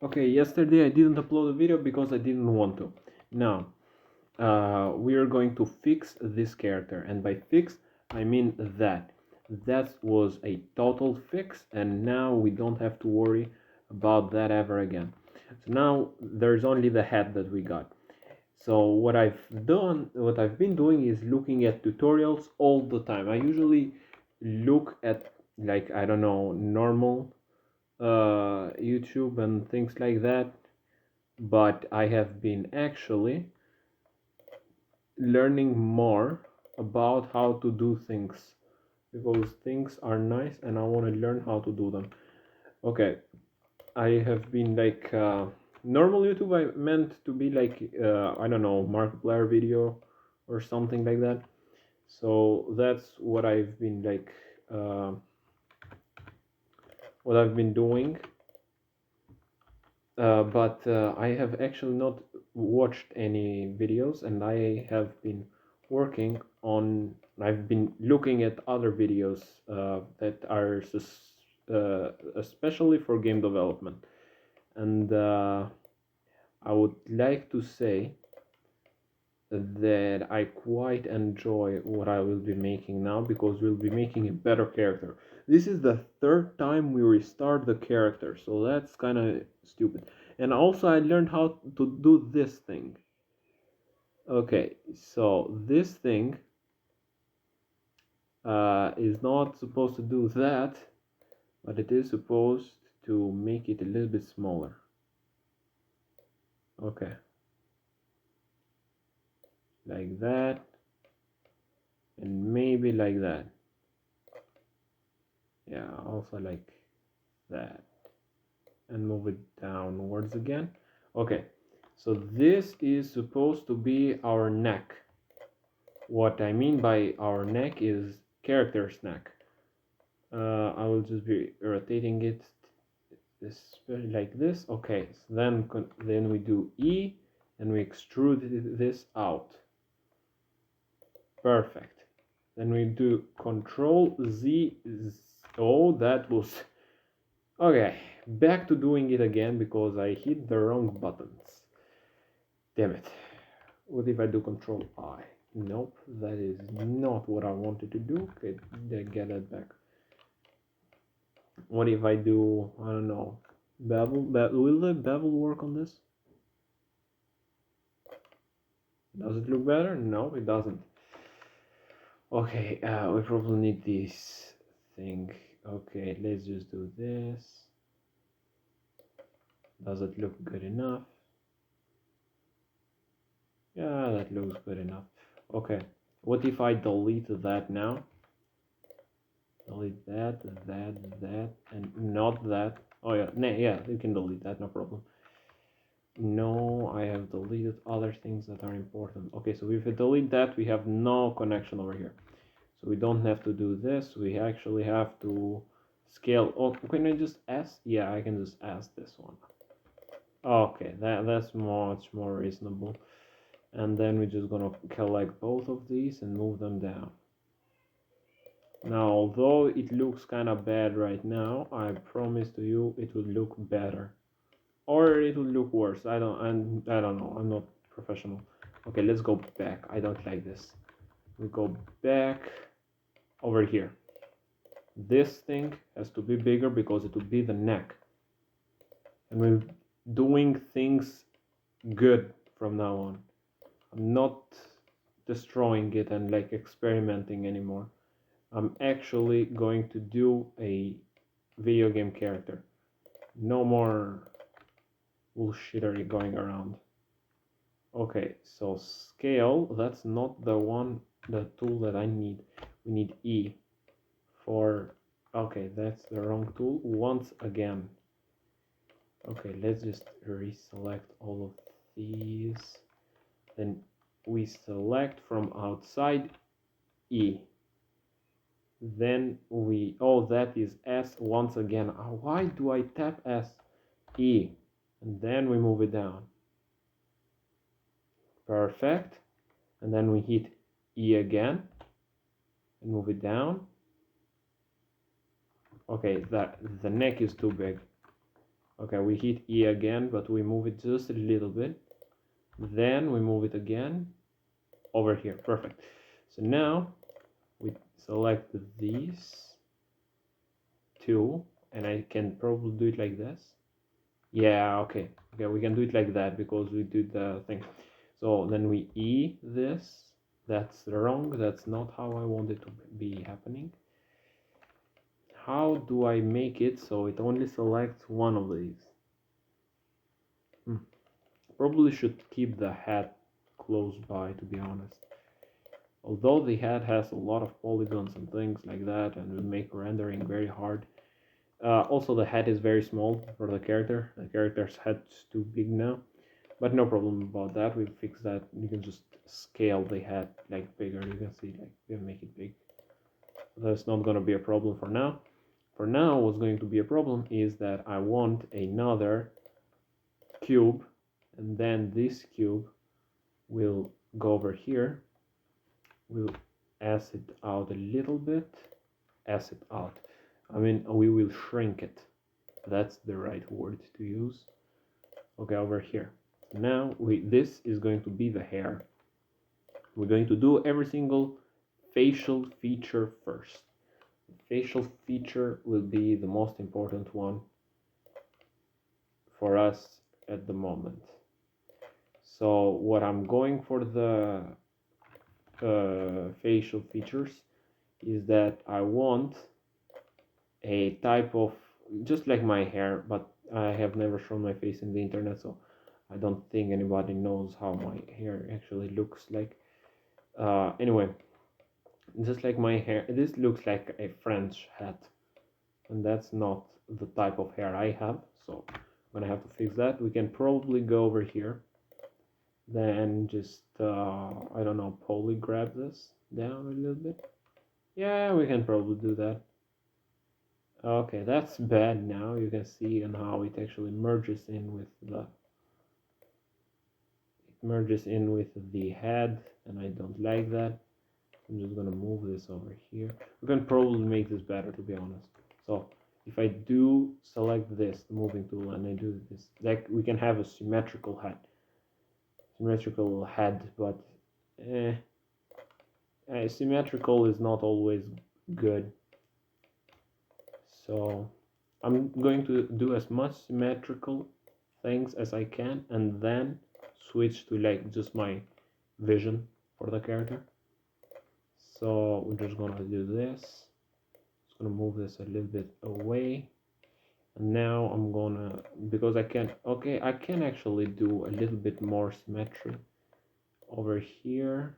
Okay, yesterday I didn't upload a video because I didn't want to. Now, we are going to fix this character, and by fix, I mean that. That was a total fix, and now we don't have to worry about that ever again. So now there's only the head that we got. So what I've been doing is looking at tutorials all the time. I usually look at, like, I don't know, normal YouTube and things like that, but I have been actually learning more about how to do things because things are nice and I want to learn how to do them. Okay, I have been like normal YouTube. I meant to be like I don't know, Markiplier video or something like that. So that's what I've been like, uh, what I've been doing. But I have actually not watched any videos, and I have been working on. I've been looking at other videos that are especially for game development, and I would like to say that I quite enjoy what I will be making now because we'll be making a better character. This is the third time we restart the character, so that's kind of stupid. And also, I learned how to do this thing. Okay, so this thing is not supposed to do that, but it is supposed to make it a little bit smaller. Okay, like that, and maybe like that. Yeah, also like that. And move it downwards again. Okay, so this is supposed to be our neck. What I mean by our neck is character's neck. I will just be rotating it like this. Okay, so then we do E and we extrude this out. Perfect. Then we do Control Z. Oh, that was okay. Back to doing it again because I hit the wrong buttons. Damn it. What if I do Control I? Nope, that is not what I wanted to do. Okay, get that back. What if I do, I don't know, bevel? Will the bevel work on this? Does it look better? No, it doesn't. Okay, we probably need this thing. Okay, let's just do this. Does it look good enough? Yeah, that looks good enough. Okay, what if I delete that now? Delete that, and not that. Oh yeah, yeah, you can delete that, no problem. No, I have deleted other things that are important. Okay, so if we delete that, we have no connection over here. So we don't have to do this. We actually have to scale. Oh, can I just ask? Yeah, I can just ask this one. Okay, that's much more reasonable. And then we're just gonna collect both of these and move them down. Now, although it looks kind of bad right now, I promise to you it will look better, or it will look worse. I don't know. I'm not professional. Okay, let's go back. I don't like this. We go back over here. This thing has to be bigger because it will be the neck, and we're doing things good from now on. I'm not destroying it and like experimenting anymore. I'm actually going to do a video game character. No more bullshittery going around. Okay, so scale, that's not the tool that I need. We need E for, okay, that's the wrong tool once again. Okay, let's just reselect all of these. Then we select from outside E. Then oh, that is S once again. Why do I tap S? E. And then we move it down. Perfect. And then we hit E again and move it down. Okay, the neck is too big. Okay, we hit E again, but we move it just a little bit. Then we move it again over here. Perfect. So now we select these two, and I can probably do it like this. Yeah, okay. Okay, we can do it like that because we do the thing. So then we E this. That's wrong. That's not how I want it to be happening. How do I make it so it only selects one of these? Probably should keep the hat close by, to be honest. Although the hat has a lot of polygons and things like that and will make rendering very hard. Also, the hat is very small for the character. The character's head's too big now. But no problem about that. We fix that. You can just scale the hat like bigger. You can see like we make it big. That's not gonna be a problem for now. For now, what's going to be a problem is that I want another cube, and then this cube will go over here. We'll as it out a little bit. As it out. I mean, we will shrink it. That's the right word to use. Okay, over here. Now this is going to be the hair. We're going to do every single facial feature first. The facial feature will be the most important one for us at the moment. So what I'm going for the facial features is that I want a type of, just like my hair, but I have never shown my face in the internet, so I don't think anybody knows how my hair actually looks like. Anyway, just like my hair, this looks like a French hat, and that's not the type of hair I have, so I'm gonna have to fix that. We can probably go over here, then just I don't know, poly grab this down a little bit. Yeah, we can probably do that. Okay, that's bad now. You can see and how it actually merges in with the head, and I don't like that. I'm just gonna move this over here. We can probably make this better, to be honest. So if I do select this, the moving tool, and I do this, like we can have a symmetrical head, but symmetrical is not always good. So I'm going to do as much symmetrical things as I can, and then switch to like just my vision for the character. So we're just gonna do this. Just gonna move this a little bit away, and now I'm gonna, because I can, okay, I can actually do a little bit more symmetry over here.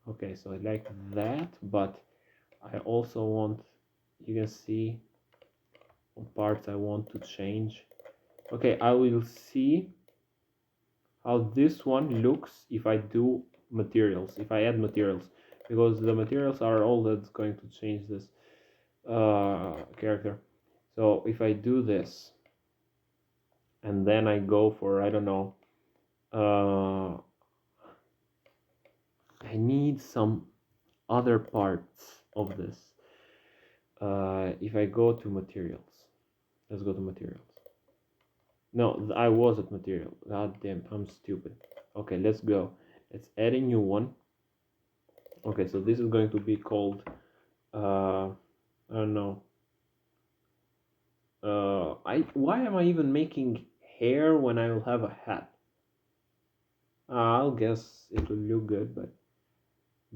Okay, so I like that, but I also want, you can see what parts I want to change. Okay, I will see how this one looks if I do materials, if I add materials, because the materials are all that's going to change this character. So if I do this and then I go for, I don't know, I need some other parts of this. If I go to materials, let's go to materials. No, I was at material. God damn, I'm stupid. Okay, let's go. Let's add a new one. Okay, so this is going to be called, I don't know. Why am I even making hair when I will have a hat? I'll guess it will look good, but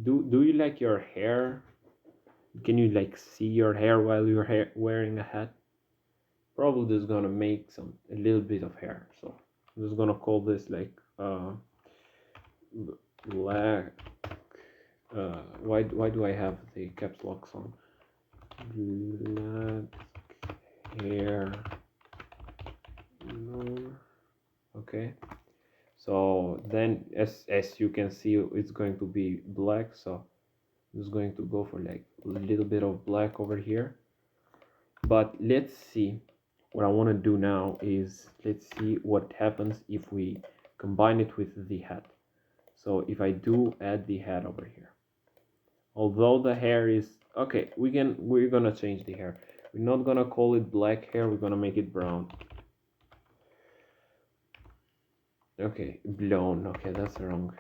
do you like your hair? Can you like see your hair while you're wearing a hat? Probably just gonna make a little bit of hair. So I'm just gonna call this like black. Why do I have the caps locks on? Black hair. Okay. So then, as you can see, it's going to be black. So I'm just going to go for like a little bit of black over here. But let's see. What I want to do now is let's see what happens if we combine it with the hat. So if I do add the hat over here, although the hair is okay, we're gonna change the hair. We're not gonna call it black hair, we're gonna make it brown. Okay, blown. Okay, that's wrong.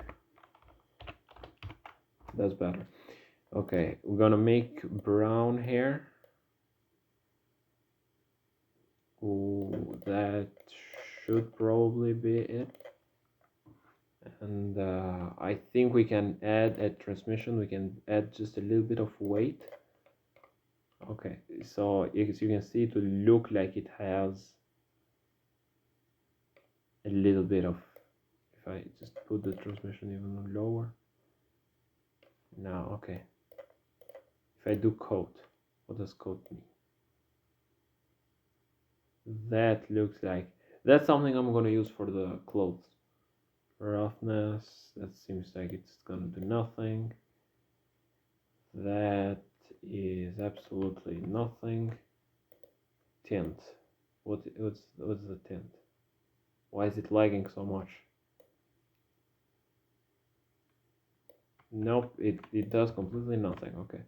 That's better. Okay, we're gonna make brown hair. Ooh, that should probably be it. And I think we can add a transmission. We can add just a little bit of weight. Okay, so as you can see, it will look like it has a little bit of, if I just put the transmission even lower. Now, okay. If I do coat, what does coat mean? That looks like, that's something I'm gonna use for the clothes. Roughness, that seems like it's gonna do nothing. That is absolutely nothing. Tint, what's the tint? Why is it lagging so much? Nope, it does completely nothing. Okay,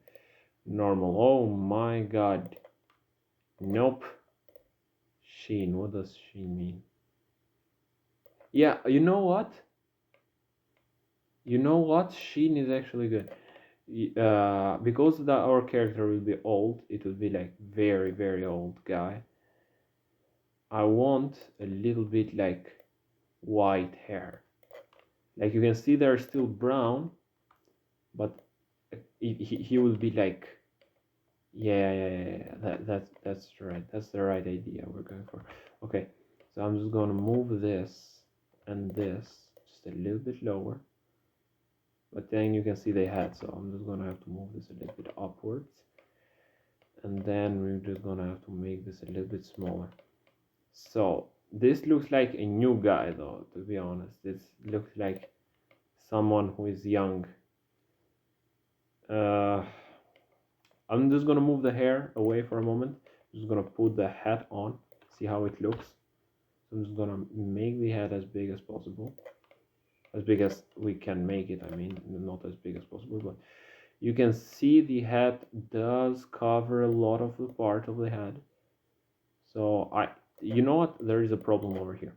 normal. Oh my god. Nope. Sheen, what does sheen mean? Yeah, you know what? Sheen is actually good. Because our character will be old, it will be like very, very old guy. I want a little bit like white hair. Like you can see they're still brown, but he will be like, yeah. That's right. That's the right idea we're going for. Okay, so I'm just gonna move this and this just a little bit lower. But then you can see they had, so I'm just gonna have to move this a little bit upwards. And then we're just gonna have to make this a little bit smaller. So this looks like a new guy though, to be honest. This looks like someone who is young. I'm just gonna move the hair away for a moment. I'm just gonna put the hat on, see how it looks. So I'm just gonna make the hat as big as possible. As big as we can make it, I mean, not as big as possible, but you can see the hat does cover a lot of the part of the head. So you know what? There is a problem over here.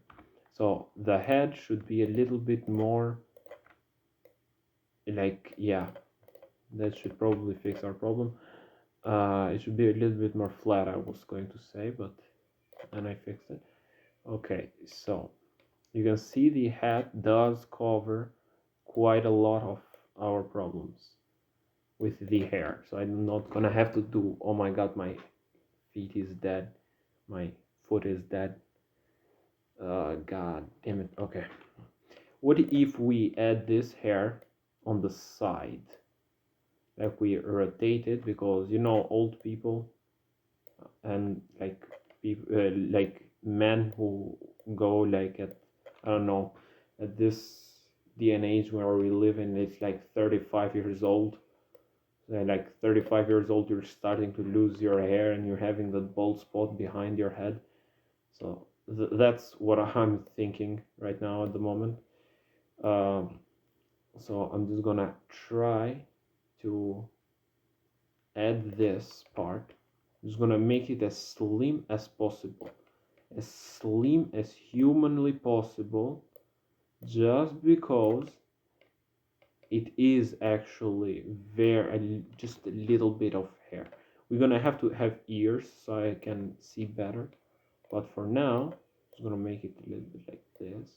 So the head should be a little bit more like, yeah, that should probably fix our problem. It should be a little bit more flat, I was going to say, but then I fixed it. Okay, so you can see the hat does cover quite a lot of our problems with the hair. So I'm not gonna have to do, oh my god, my feet is dead, my foot is dead. God damn it. Okay. What if we add this hair on the side? Like we rotate it, because you know old people and like people like men who go like at, I don't know, at this day and age where we live in, it's like 35 years old. And like 35 years old, you're starting to lose your hair and you're having that bald spot behind your head. So that's what I'm thinking right now at the moment. So I'm just gonna try to add this part. I'm just gonna make it as slim as possible, as slim as humanly possible, just because it is actually very just a little bit of hair. We're gonna have to have ears so I can see better, but for now I'm just gonna make it a little bit like this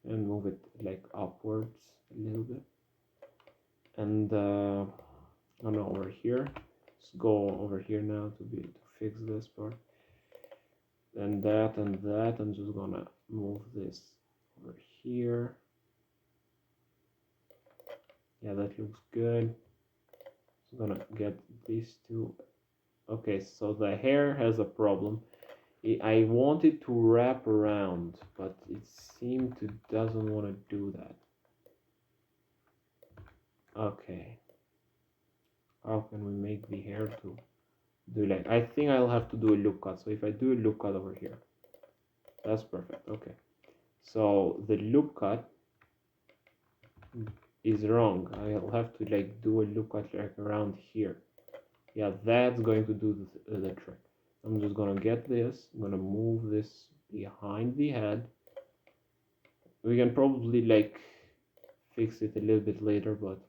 and move it like upwards a little bit. And oh no, over here, let's go over here now to fix this part. And that, I'm just gonna move this over here. Yeah, that looks good. Just gonna get these two. Okay, so the hair has a problem. I want it to wrap around, but it seems to doesn't want to do that. Okay, how can we make the hair to do like, I think I'll have to do a loop cut. So if I do a loop cut over here, that's perfect. Okay, so the loop cut is wrong. I'll have to like do a loop cut like around here. Yeah, that's going to do the trick. I'm just gonna get this. I'm gonna move this behind the head. We can probably like fix it a little bit later, but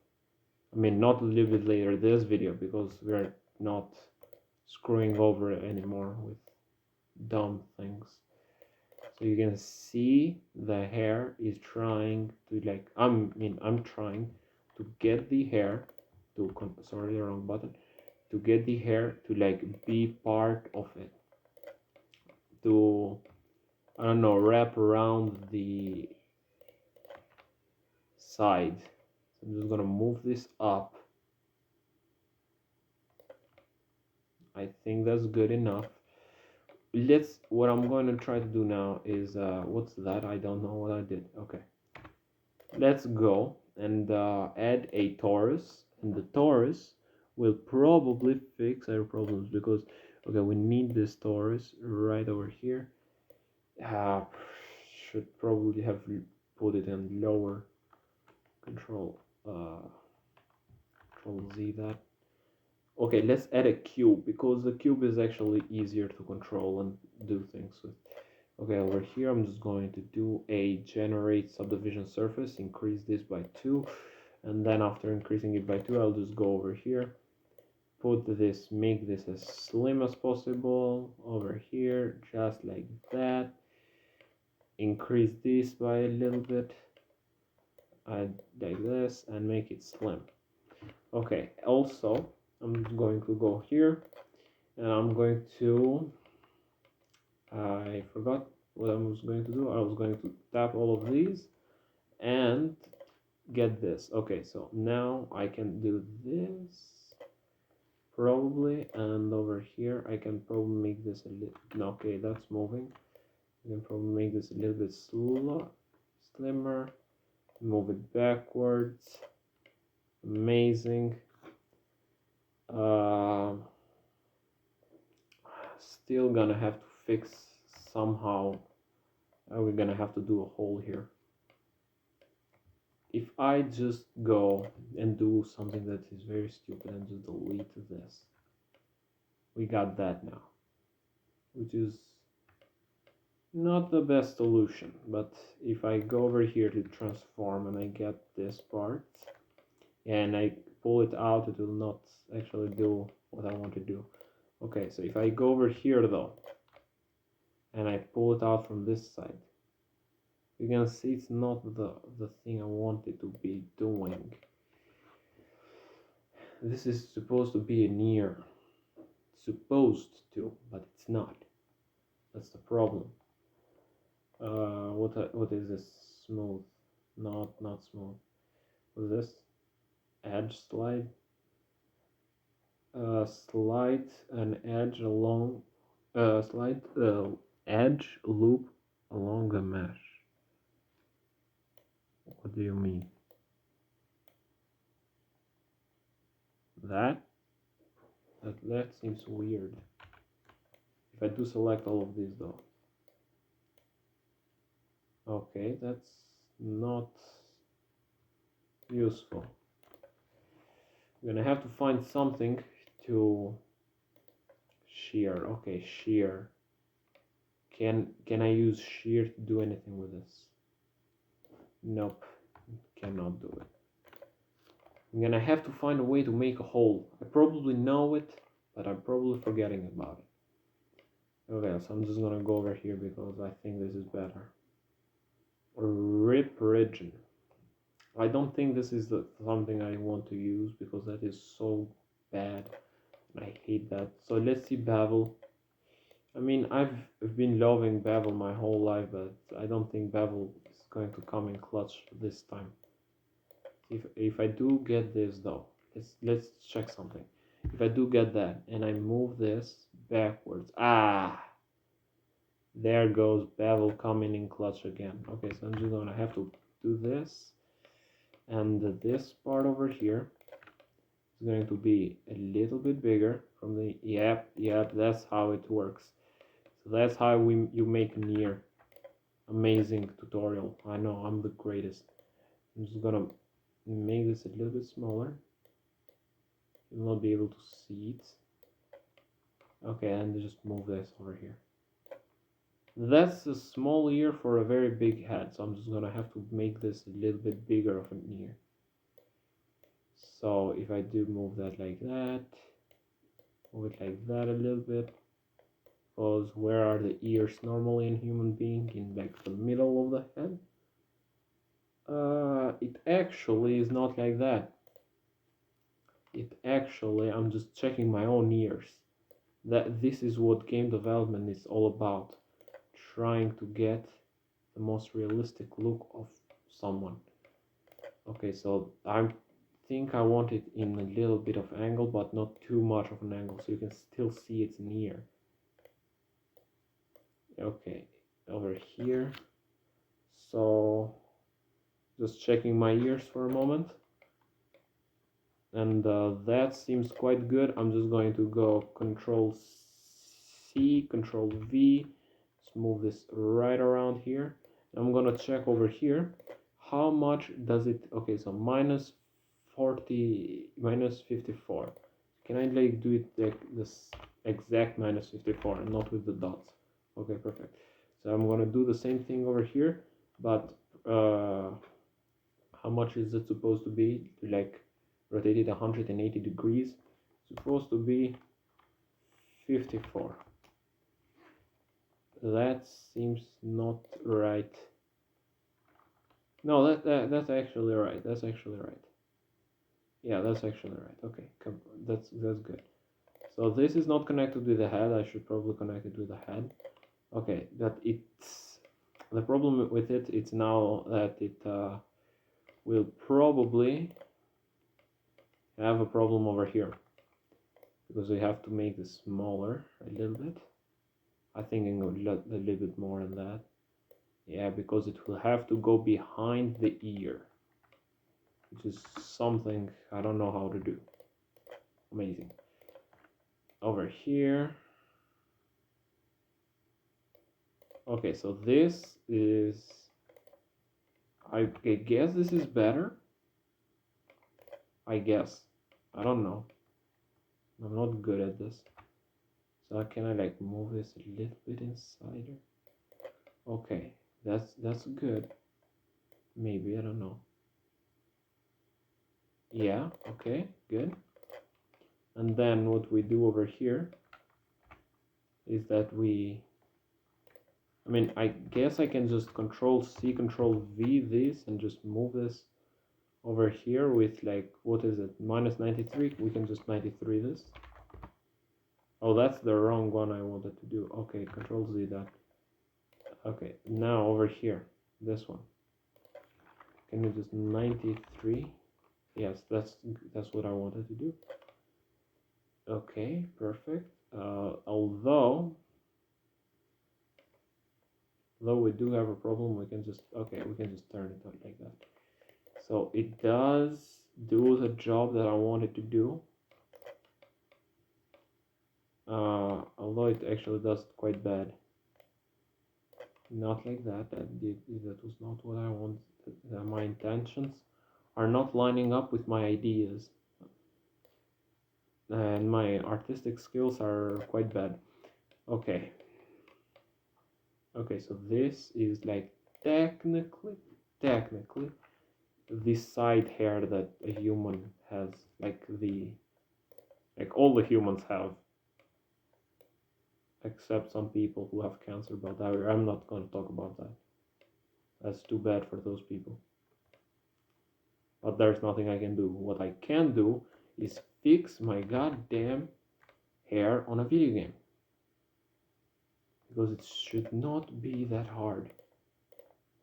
I mean not a little bit later this video, because we're not screwing over anymore with dumb things. So you can see the hair is trying to like, I'm trying to get the hair to sorry, the wrong button, to get the hair to like be part of it, to, I don't know, wrap around the side. So I'm just gonna move this up. I think that's good enough. What I'm going to try to do now is, what's that? I don't know what I did. Okay. Let's go and add a torus, and the torus will probably fix our problems, because, okay, we need this torus right over here. Should probably have put it in lower. Control Z that. Okay, let's add a cube, because the cube is actually easier to control and do things with. Okay, over here I'm just going to do a generate subdivision surface, increase this by 2, and then after increasing it by 2 I'll just go over here, put this, make this as slim as possible over here, just like that, increase this by a little bit, like this, and make it slim. Okay, also I'm going to go here and I'm going to, I forgot what I was going to do. I was going to tap all of these and get this. Okay, so now I can do this probably, and over here I can probably make this a little, no, okay, that's moving. I can probably make this a little bit slimmer, move it backwards. Amazing. Still gonna have to fix somehow. We're gonna have to do a hole here. If I just go and do something that is very stupid and just delete this, we got that now, which is not the best solution. But if I go over here to transform and I get this part and I pull it out, it will not actually do what I want to do. Okay, so if I go over here though and I pull it out from this side, you can see it's not the thing I wanted to be doing. This is supposed to be an ear. Supposed to, but it's not. That's the problem. What is this? Smooth. Not smooth. What is this? Edge slide. Slide an edge along. Slide edge loop along the mesh. What do you mean? That seems weird. If I do select all of these though. Okay, that's not useful. I'm gonna have to find something to shear. Okay, shear. Can I use shear to do anything with this? Nope, cannot do it. I'm gonna have to find a way to make a hole. I probably know it, but I'm probably forgetting about it. Okay, so I'm just gonna go over here because I think this is better. Rip region. I don't think this is something I want to use because that is so bad. I hate that. So let's see bevel. I mean, I've been loving bevel my whole life, but I don't think bevel is going to come in clutch this time. If I do get this though, let's check something. If I do get that and I move this backwards, there goes bevel coming in clutch again. Okay, so I'm just gonna have to do this, and this part over here is going to be a little bit bigger from the, yep, that's how it works. So that's how you make an ear. Amazing tutorial. I know, I'm the greatest. I'm just gonna make this a little bit smaller. You'll not be able to see it. Okay, and just move this over here. That's a small ear for a very big head, so I'm just gonna have to make this a little bit bigger of an ear. So if I do move that like that, move it like that a little bit, because where are the ears normally in human being? In like the middle of the head? It actually is not like that. It actually, I'm just checking my own ears. That this is what game development is all about. Trying to get the most realistic look of someone. Okay, so I think I want it in a little bit of angle, but not too much of an angle, so you can still see it's an ear. Okay, over here. So just checking my ears for a moment, and that seems quite good. I'm just going to go Control C, Control V, let's move this right around here. I'm gonna check over here how much does it. Okay, so minus 40, minus 54. Can I like do it like this exact minus 54 and not with the dots? Okay, perfect. So I'm gonna do the same thing over here, but how much is it supposed to be? Like rotate it 180 degrees. It's supposed to be 54. That seems not right. No, that's actually right. That's actually right. Yeah, that's actually right. Okay, that's good. So this is not connected with the head. I should probably connect it with the head. Okay, that it's the problem with it. It's now that it will probably have a problem over here because we have to make this smaller a little bit. I think a little bit more than that. Yeah, because it will have to go behind the ear, which is something I don't know how to do. Amazing. Over here. Okay, so this is, I guess this is better. I guess. I don't know. I'm not good at this. So can I like move this a little bit inside here? Okay, that's good. Maybe, I don't know. Yeah, okay, good. And then what we do over here is that I mean, I guess I can just Control C, Control V this and just move this over here with like, what is it, minus 93? We can just 93 this. Oh, that's the wrong one I wanted to do. Okay, Control Z that. Okay, now over here, this one. Can you just 93? Yes, that's what I wanted to do. Okay, perfect. Although we do have a problem, we can just turn it on like that. So it does do the job that I wanted to do. Although it actually does quite bad. Not like that. That was not what I wanted. My intentions are not lining up with my ideas, and my artistic skills are quite bad. Okay. Okay, so this is like technically the side hair that a human has, like all the humans have, except some people who have cancer, but I'm not going to talk about that. That's too bad for those people. But there's nothing I can do. What I can do is fix my goddamn hair on a video game. Because it should not be that hard.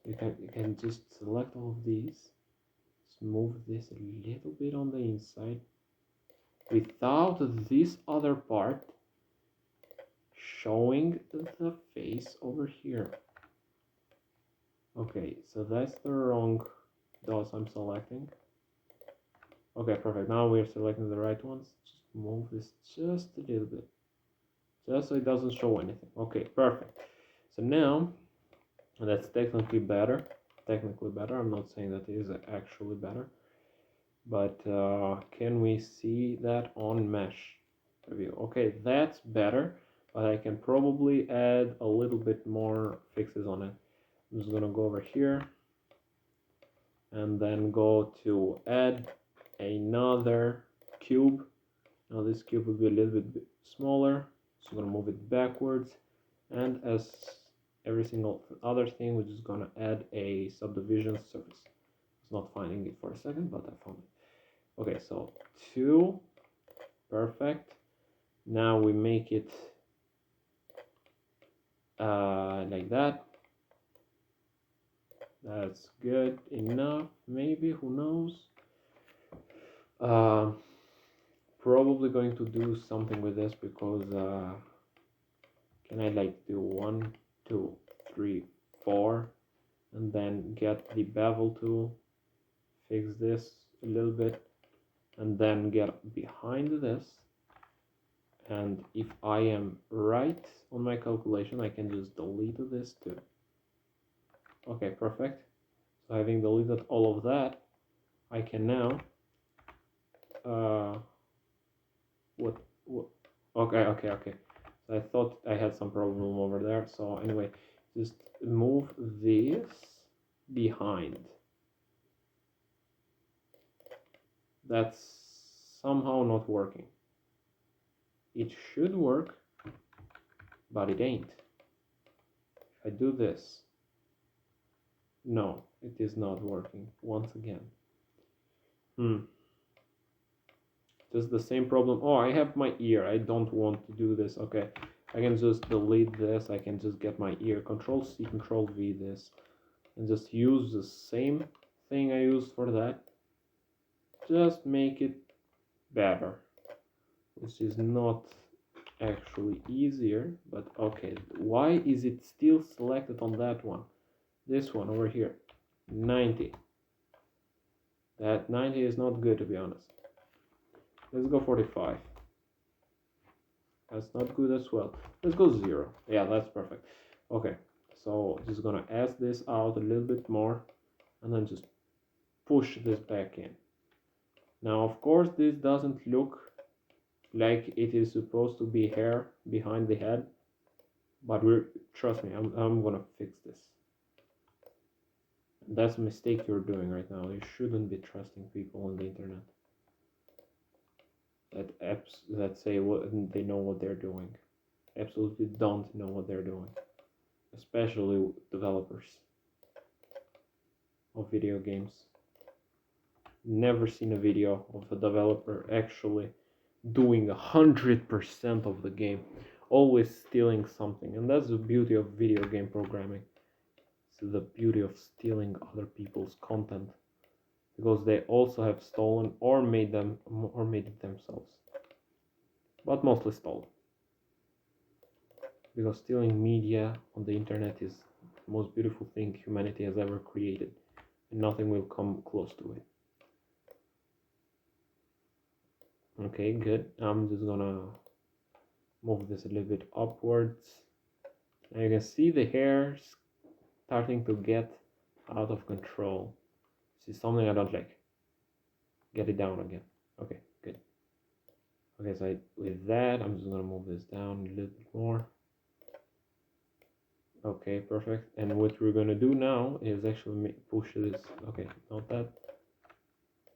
You can just select all of these, move this a little bit on the inside without this other part showing the face over here. Okay, so that's the wrong dots I'm selecting. Okay, perfect. Now we're selecting the right ones. Just move this just a little bit, just so it doesn't show anything. Okay, perfect. So now that's technically better. I'm not saying that it is actually better, but can we see that on mesh? review. Okay, that's better, but I can probably add a little bit more fixes on it. I'm just gonna go over here and then go to add another cube. Now this cube will be a little bit smaller, so I'm gonna move it backwards, and as every single other thing, we're just gonna add a subdivision surface. It's not finding it for a second, but I found it. Okay, so 2, perfect. Now we make it like that. That's good enough, maybe, who knows. Probably going to do something with this because can I like do 1, 2, 3, 4 and then get the bevel tool, fix this a little bit, and then get behind this, and if I am right on my calculation I can just delete this too. Okay, perfect. So having deleted all of that, I can now what okay. So I thought I had some problem over there, so anyway, just move this behind. That's somehow not working. It should work, but it ain't. If I do this, no, it is not working once again. Just the same problem. Oh, I have my ear. I don't want to do this. Okay, I can just delete this. I can just get my ear. Control C, Control V this, and just use the same thing I used for that. Just make it better, which is not actually easier, but okay. Why is it still selected on that one? This one over here, 90. That 90 is not good, to be honest. Let's go 45. That's not good as well. Let's go 0. Yeah, that's perfect. Okay, so just gonna ask this out a little bit more and then just push this back in. Now, of course, this doesn't look like it is supposed to be hair behind the head, but trust me, I'm gonna fix this. That's a mistake you're doing right now. You shouldn't be trusting people on the internet. That apps that say what they know what they're doing absolutely don't know what they're doing, especially developers of video games. Never seen a video of a developer actually doing 100% of the game, always stealing something. And that's the beauty of video game programming. It's the beauty of stealing other people's content, because they also have stolen or made it themselves, but mostly stolen, because stealing media on the internet is the most beautiful thing humanity has ever created, and nothing will come close to it. Okay, good. I'm just gonna move this a little bit upwards. Now you can see the hair starting to get out of control. This is something I don't like. Get it down again. Okay, good. Okay, so with that, I'm just gonna move this down a little bit more. Okay, perfect. And what we're gonna do now is actually push this. Okay, not that.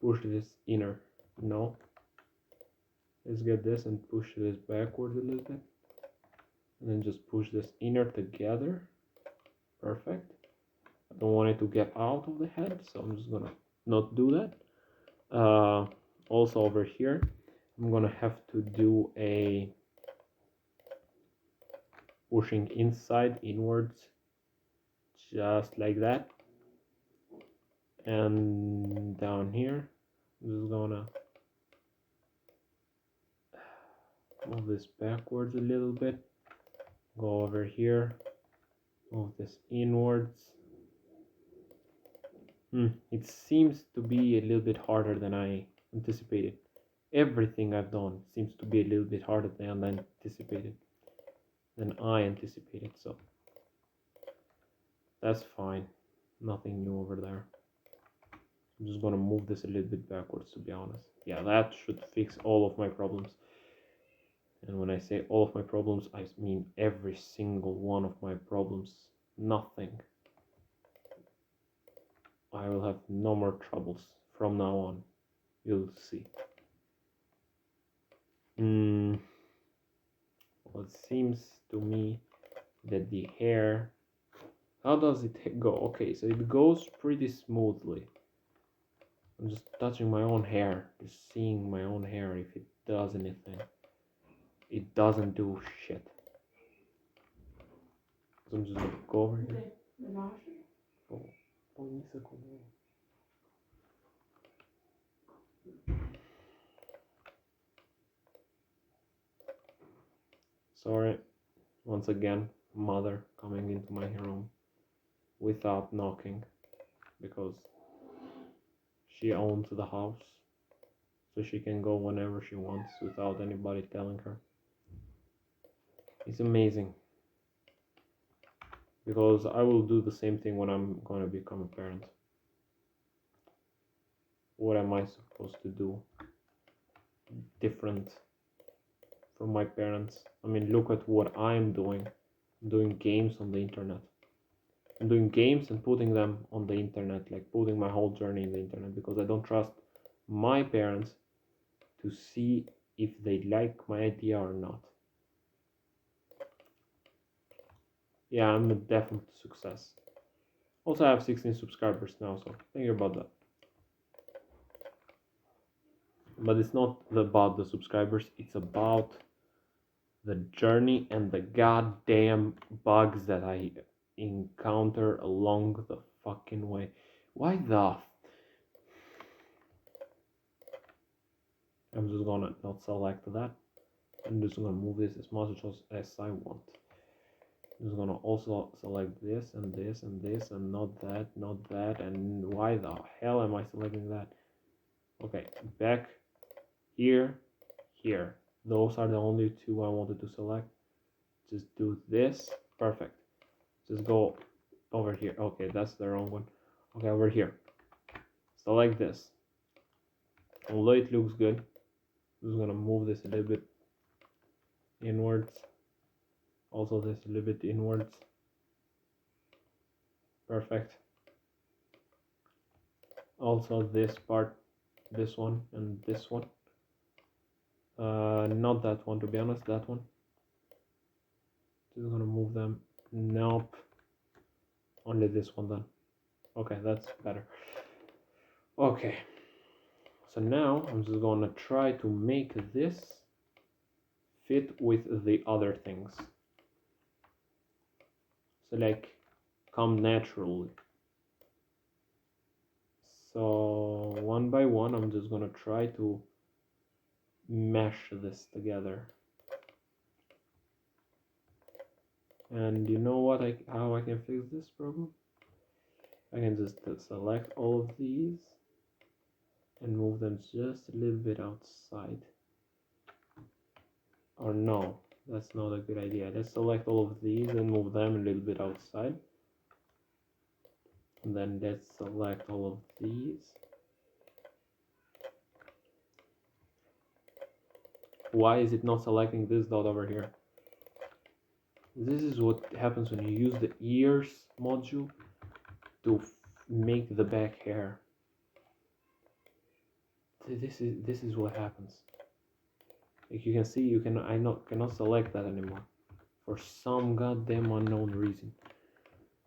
Push this inner. No. Let's get this and push this backwards a little bit. And then just push this inner together. Perfect. I don't want it to get out of the head, so I'm just gonna not do that. Also over here, I'm gonna have to do a pushing inside inwards, just like that. And down here, I'm just gonna move this backwards a little bit, go over here, move this inwards. It seems to be a little bit harder than I anticipated. Everything I've done seems to be a little bit harder than I anticipated, so that's fine. Nothing new over there. I'm just gonna move this a little bit backwards, to be honest. Yeah, that should fix all of my problems. And when I say all of my problems, I mean every single one of my problems. Nothing. I will have no more troubles from now on. You'll see. Well, it seems to me that the hair... How does it go? Okay, so it goes pretty smoothly. I'm just touching my own hair, just seeing my own hair if it does anything. It doesn't do shit. So I'm just gonna go over here. Oh, одни секунди. Sorry, once again, mother coming into my room without knocking, because she owns the house, so she can go whenever she wants without anybody telling her. It's amazing, because I will do the same thing when I'm going to become a parent. What am I supposed to do different from my parents? I mean, look at what I'm doing. I'm doing games on the internet. I'm doing games and putting them on the internet, like putting my whole journey in the internet, because I don't trust my parents to see if they like my idea or not. Yeah, I'm a definite success. Also, I have 16 subscribers now, so think about that. But it's not about the subscribers, it's about the journey and the goddamn bugs that I encounter along the fucking way. Why the... I'm just gonna not select that. I'm just gonna move this as much as I want. I'm just gonna also select this and this and this and not that, and why the hell am I selecting that? Okay, back here, here. Those are the only two I wanted to select. Just do this. Perfect. Just go over here. Okay, that's the wrong one. Okay, over here. Select this. Although it looks good, I'm just gonna move this a little bit inwards. Also this a little bit inwards. Perfect. Also this part, this one and this one. Not that one, to be honest, that one. Just gonna move them. Nope. Only this one then. Okay, that's better. Okay. So now I'm just gonna try to make this fit with the other things. So like come naturally. So one by one I'm just gonna try to mesh this together. And you know what how I can fix this problem? I can just select all of these and move them just a little bit outside. Or no, that's not a good idea. Let's select all of these and move them a little bit outside. And then let's select all of these. Why is it not selecting this dot over here? This is what happens when you use the ears module to make the back hair. This is what happens. Like you can see, cannot select that anymore for some goddamn unknown reason.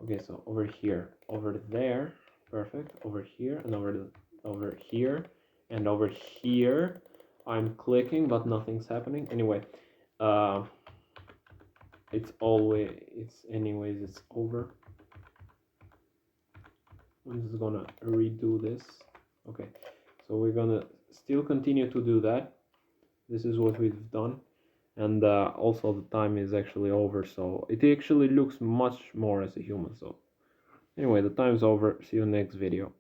Okay, so over here, over there, perfect. Over here and over here and over here. I'm clicking, but nothing's happening. Anyway, it's over. I'm just gonna redo this. Okay, so we're gonna still continue to do that. This is what we've done, and also the time is actually over, so it actually looks much more as a human. So anyway, the time's over. See you next video.